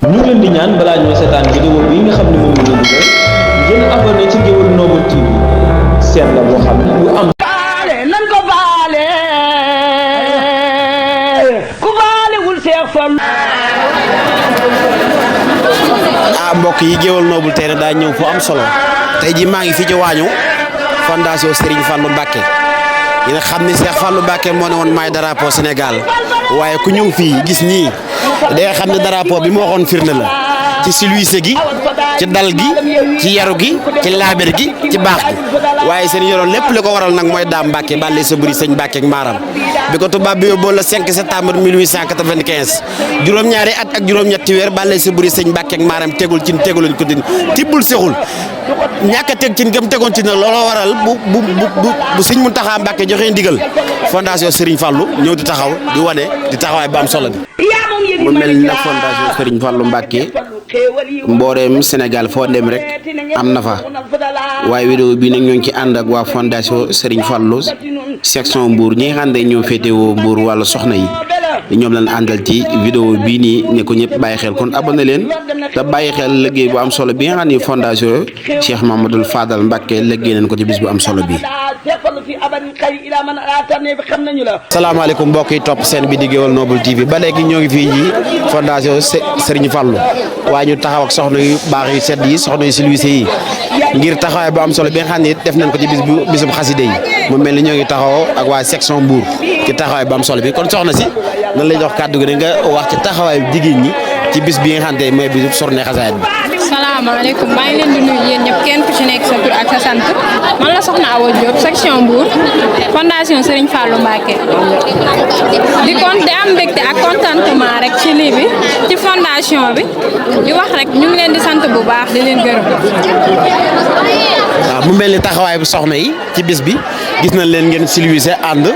ñu ngi leen di ñaan balaa ñoo seetaan vidéo bi nga xam ne moom la ñu def ngeen abonné ci Géwël Noble TV seen la boo xam ne bu am. nan ko baale ku baalewul Seex Fallu. mbokk yi Géwël Noble tey daa ñëw fu am solo tey ji maa ngi fii ci waañu fondation Serigne Fallou Mbacké yi nga xam ni Cheikh Fallou Mbacké moo ne woon maay drapeau Sénégal waaye ku ñëw fii gis ñii day xam ne drapeau bi mu waxoon firnde la ci silwise gi ci dal gi ci yaru gi ci laaber gi ci baax gi waaye seen yoroon lépp li ko waral nag mooy Daam Mbacké bàlle sa buri sëñ Mbacké ak maaram bi ko tubaab bi yóbboo le 5 septembre 1895 juróom-ñaari at ak juróom-ñetti weer bàlle sa buri sëñ Mbacké ak maaram tegul cin teguluñ ko din tibbul sexul ñàkk a teg cin gëm tegoon ci nag looloo waral bu sëñ Mountakha Mbacké joxee ndigal fondation Serigne Fallou ñëw di taxaw di wane di taxawaay ba am solo bi mu mel ni nag fondation Serigne Fallou Mbacké mbooreem Sénégal foo dem rek am na fa waaye vidéo bi nag ñoo ngi ci ànd ak waa fondation Serigne Fallou section Mbour ñi nga xam ne ñoo féetewoo Mbour wàllu soxna yi ñoom lañ àndal ci vidéo bii nii ne ko ñëpp bàyyi xel kon abonné leen te bàyyi xel liggéey bu am solo bi nga xam ne fondation Cheikh Mamadou Fadal Mbacké liggéey nañ ko ci bis bu am solo bi. salaamaaleykum mbokk yi topp seen bi di Géwël Noble TV ba léegi ñoo ngi fii ji fondation Serigne Fallou waaye ñu taxaw ak soxna yu baax yu sedd yi soxna yu silwise yi ngir taxawaay bu am solo bi nga xam ne def nañ ko ci bisum xaside yi mu mel ni ñoo ngi taxaw ak waa section Mbour ci taxawaay bu am solo bi kon soxna si nan lay jox kàddu gi nga wax ci taxawaayu jigéen ñi ci bis bi nga xam ne mooy bisub Sorne Xasaayid bi. salaamaaleykum maa ngi leen di nuyu yéen ñëpp kenn ku ci nekk sa tur ak sa sant man la soxna Awa Diop section Mbour fondation Serigne Fallou Mbacké di am mbégte ak contentement rek ci lii bi ci fondation bi di wax rek ñu ngi leen di sant bu baax di leen gërëm. waaw mu mel ni taxawaay bu soxna yi ci bis bi gis nañ leen ngeen silwise ànd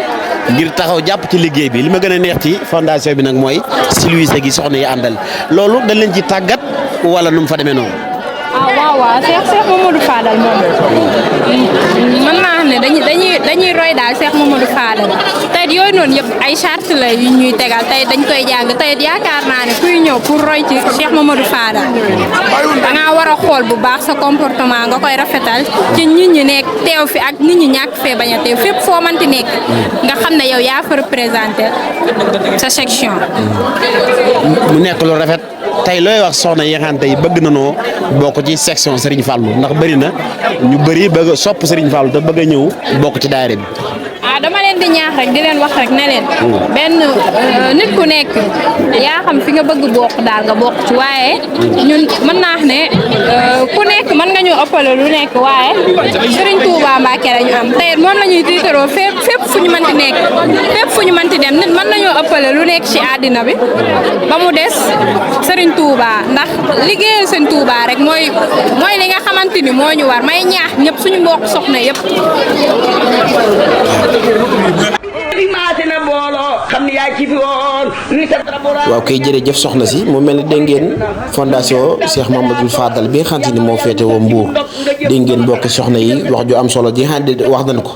ngir taxaw jàpp ci liggéey bi li ma gën a neex ci fondation bi nag mooy silwise gi soxna yi àndal loolu dañ leen ci tàggat wala nu mu fa demee noonu. waaw Cheikh Mamadou Fadal moom mën naa xam ne dañuy roy daal Cheikh Mamadou Fadal tey yooyu noonu yëpp ay charte la yu ñuy tegal tey dañ koy jàng tey yaakaar naa ne kuy ñëw pour roy ci Cheikh Mamadou Fadal da ngaa war a xool bu baax sa comportement nga koy rafetal ci nit ñi nekk teew fi ak nit ñi ñàkk fee bañ a teew fépp foo manti nekk nga xam ne yow yaa fa représenté sa section. mu nekk lu rafet. tey looy wax soxna yi nga xam tey bëgg na noo bokk ci section Serigne Fallou ndax bëri na ñu bëri bëgg sopp Serigne Fallou te bëgg a ñëw bokk ci daayira bi. dama leen di ñaax rek di leen wax rek ne leen benn nit ku nekk yaa xam fi nga bëgg bokk daal nga bokk ci waaye ñun mën naa ne ku nekk mën nga ñu ëppale lu nekk waaye Serigne Touba Mbacké la ñu am tey moom la ñuy tiitaroo fépp fu ñu mënti nekk fépp fu ñu mënti dem nit mën nañoo ëppale lu nekk ci àddina bi ba mu des Serigne Touba ndax liggéeyal Serigne Touba rek mooy li nga xamante ni moo ñu war may ñaax ñëpp suñu mbokk soxna yëpp. waaw kay jërëjëf soxna si mu mel ni dégg ngeen fondation Cheikh Mamadou Fadal bi nga xam ni moo féete woo Mbour dégg ngeen bokki soxna yi wax ju am solo ji nga xam ne wax nañ ko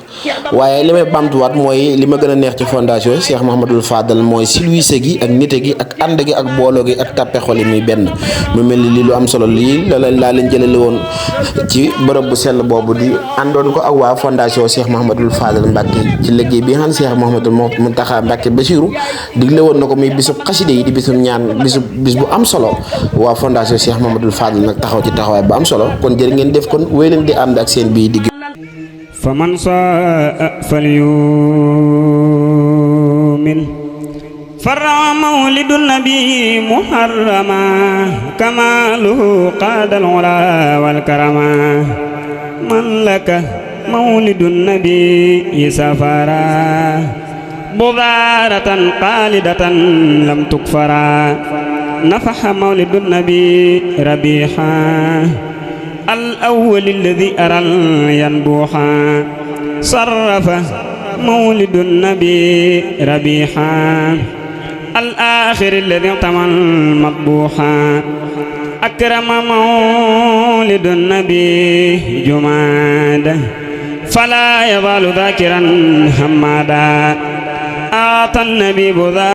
waaye li may bamtuwaat mooy li ma gën a neex ci fondation Cheikh Mamadou Fadal mooy silwise gi ak nite gi ak ànd gi ak booloo gi ak tàppe xol yi muy benn mu mel ni lii lu am solo lii laa leen jëlale woon ci bërëb bu sell boobu di àndoon ko ak waa fondation Cheikh Mamadou Fadal Mbacké ci liggéey bi nga xam ne Cheikh Mouhamadou Mountakha Mbacké Bassirou digle woon na ko muy bisub xaside yi di bisub ñaan bis bu am solo waa fondation Cheikh Mamadou Fadal nag taxaw ci taxawaay bu am solo kon jërë ngeen def kon wéy leen di ànd ak seen bii di fa man saa falyumin farra mawlidu nabi muharrama kamaluhu qaadal ula wal karama man laka mawlidu nabi safara budaaratan xaalidatan lam tukfara nafaxa mawlidu nabi rabiha al awwal alladi aral yanbuha sarrafa mawlidu nabi rabiha al axir alladi tamal matbuha akrama mawlidu nabi jumada fala yazalu dhakiran hamada أعطى النبي